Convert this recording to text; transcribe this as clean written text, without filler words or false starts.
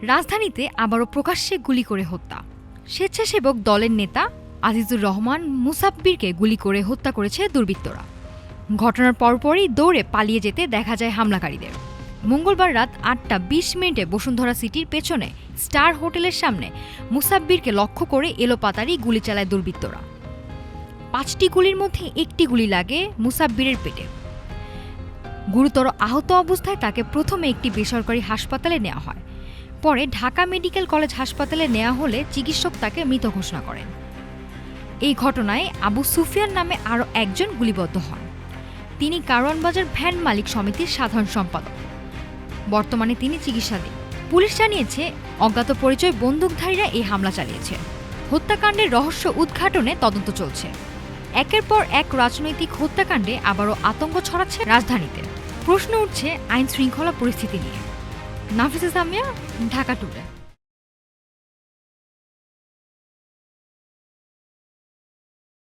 রাজধানীতে আবারও প্রকাশ্যে গুলি করে হত্যা। স্বেচ্ছাসেবক দলের নেতা আজিজুর রহমান মুসাব্বিরকে গুলি করে হত্যা করেছে দুর্বৃত্তরা। ঘটনার পরপরই দৌড়ে পালিয়ে যেতে দেখা যায় হামলাকারীদের। মঙ্গলবার রাত ৮টা ২০ বসুন্ধরা সিটির পেছনে স্টার হোটেলের সামনে মুসাব্বিরকে লক্ষ্য করে এলোপাতাড়ি গুলি চালায় দুর্বৃত্তরা। ৫টি গুলির মধ্যে একটি গুলি লাগে মুসাব্বিরের পেটে। গুরুতর আহত অবস্থায় তাকে প্রথমে একটি বেসরকারি হাসপাতালে নেওয়া হয়। পরে ঢাকা মেডিকেল কলেজ হাসপাতালে নেওয়া হলে চিকিৎসক তাকে মৃত ঘোষণা করেন। এই ঘটনায় আবু সুফিয়ান নামে আরও একজন গুলিবদ্ধ হন। তিনি কারওয়ানবাজার ভ্যান মালিক সমিতির সাধারণ সম্পাদক। বর্তমানে তিনি চিকিৎসাধীন। পুলিশ জানিয়েছে, অজ্ঞাত পরিচয় বন্দুকধারীরা এই হামলা চালিয়েছে। হত্যাকাণ্ডের রহস্য উদ্ঘাটনে তদন্ত চলছে। একের পর এক রাজনৈতিক হত্যাকাণ্ডে আবারও আতঙ্ক ছড়াচ্ছে রাজধানীতে। প্রশ্ন উঠছে আইন শৃঙ্খলা পরিস্থিতি নিয়ে। নাফিসা সামিয়া, ঢাকা টুডে।